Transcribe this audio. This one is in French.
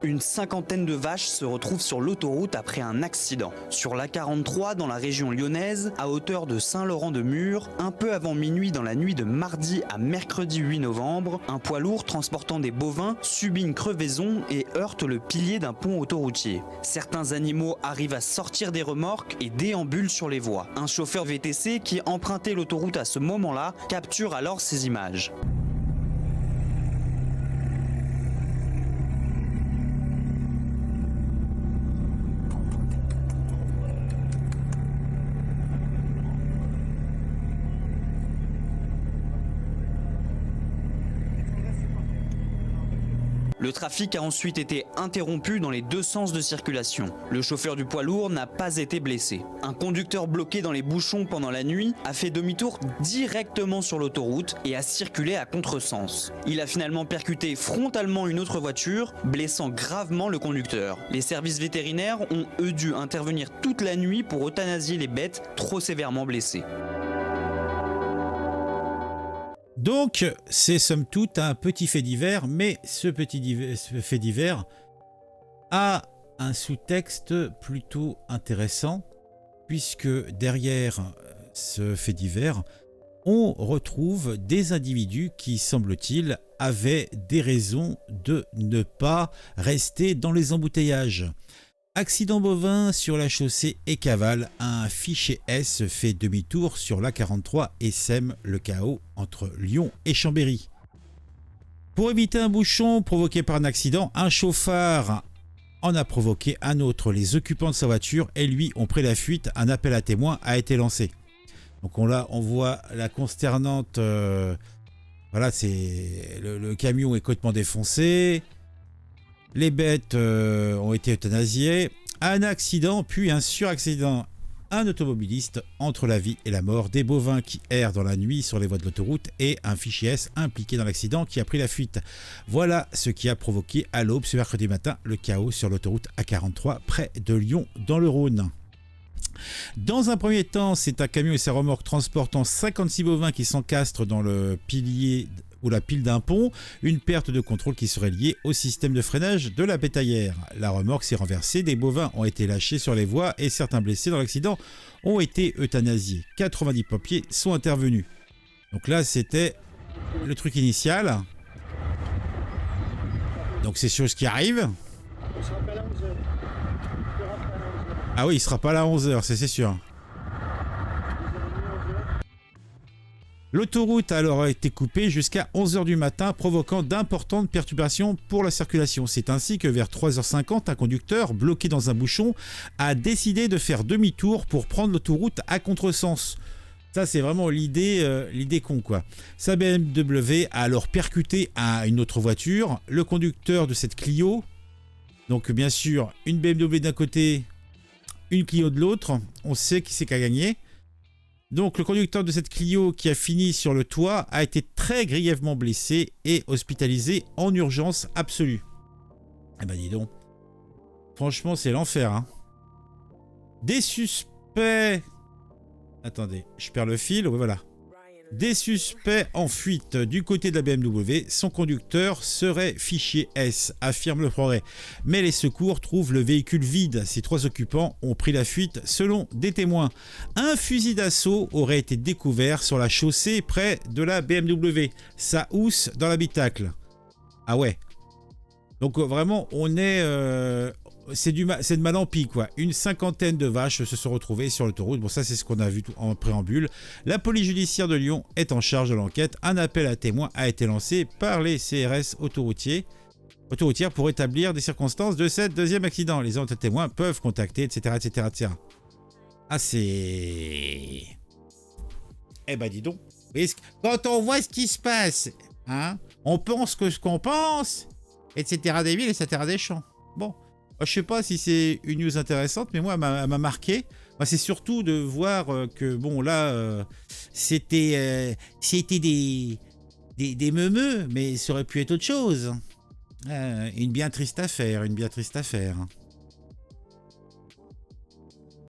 Une cinquantaine de vaches se retrouvent sur l'autoroute après un accident. Sur l'A43 dans la région lyonnaise, à hauteur de Saint-Laurent-de-Mur, un peu avant minuit dans la nuit de mardi à mercredi 8 novembre, un poids lourd transportant des bovins subit une crevaison et heurte le pilier d'un pont autoroutier. Certains animaux arrivent à sortir des remorques et déambulent sur les voies. Un chauffeur VTC qui empruntait l'autoroute à ce moment-là capture alors ces images. Le trafic a ensuite été interrompu dans les deux sens de circulation. Le chauffeur du poids lourd n'a pas été blessé. Un conducteur bloqué dans les bouchons pendant la nuit a fait demi-tour directement sur l'autoroute et a circulé à contresens. Il a finalement percuté frontalement une autre voiture, blessant gravement le conducteur. Les services vétérinaires ont eux dû intervenir toute la nuit pour euthanasier les bêtes trop sévèrement blessées. Donc, c'est somme toute un petit fait divers, mais ce fait divers a un sous-texte plutôt intéressant, puisque derrière ce fait divers, on retrouve des individus qui, semble-t-il, avaient des raisons de ne pas rester dans les embouteillages. Accident bovin sur la chaussée et cavale, un fichier S fait demi-tour sur l'A43 et sème le chaos entre Lyon et Chambéry. Pour éviter un bouchon provoqué par un accident, un chauffard en a provoqué un autre. Les occupants de sa voiture et lui ont pris la fuite. Un appel à témoins a été lancé. Donc on voit la consternante... voilà, c'est le camion est complètement défoncé. Les bêtes ont été euthanasiées. Un accident, puis un suraccident. Un automobiliste entre la vie et la mort. Des bovins qui errent dans la nuit sur les voies de l'autoroute et un fichier S impliqué dans l'accident qui a pris la fuite. Voilà ce qui a provoqué à l'aube ce mercredi matin le chaos sur l'autoroute A43 près de Lyon dans le Rhône. Dans un premier temps, c'est un camion et sa remorque transportant 56 bovins qui s'encastrent dans le pilier ou la pile d'un pont, une perte de contrôle qui serait liée au système de freinage de la bétaillère. La remorque s'est renversée, des bovins ont été lâchés sur les voies et certains blessés dans l'accident ont été euthanasiés. 90 pompiers sont intervenus. Donc là, c'était le truc initial. Donc c'est chose qui arrive. Ah oui, il sera pas là à 11h, c'est sûr. L'autoroute a alors été coupée jusqu'à 11h du matin, provoquant d'importantes perturbations pour la circulation. C'est ainsi que vers 3h50, un conducteur, bloqué dans un bouchon, a décidé de faire demi-tour pour prendre l'autoroute à contresens. Ça, c'est vraiment l'idée con, quoi. Sa BMW a alors percuté à une autre voiture. Le conducteur de cette Clio, donc bien sûr, une BMW d'un côté, une Clio de l'autre, on sait qui c'est qui a gagné. Donc le conducteur de cette Clio qui a fini sur le toit a été très grièvement blessé et hospitalisé en urgence absolue. Eh ben dis donc, franchement c'est l'enfer, hein. Des suspects... Attendez, je perds le fil, oui voilà. Des suspects en fuite du côté de la BMW, son conducteur serait fichier S, affirme le Progrès. Mais les secours trouvent le véhicule vide. Ces trois occupants ont pris la fuite selon des témoins. Un fusil d'assaut aurait été découvert sur la chaussée près de la BMW. Ça housse dans l'habitacle. Ah ouais. Donc vraiment, on est... c'est de mal en pis, quoi. Une cinquantaine de vaches se sont retrouvées sur l'autoroute. Bon, ça, c'est ce qu'on a vu en préambule. La police judiciaire de Lyon est en charge de l'enquête. Un appel à témoins a été lancé par les CRS autoroutières pour établir des circonstances de ce deuxième accident. Les autres témoins peuvent contacter, etc., etc., etc. Ah, c'est... Eh ben, dis donc. Quand on voit ce qui se passe, hein, on pense que ce qu'on pense, etc., des villes, etc., des champs. Bon. Je sais pas si c'est une news intéressante, mais moi, elle m'a marqué. Moi, c'est surtout de voir que, bon, là, c'était des meumeux, mais ça aurait pu être autre chose. Une bien triste affaire, une bien triste affaire.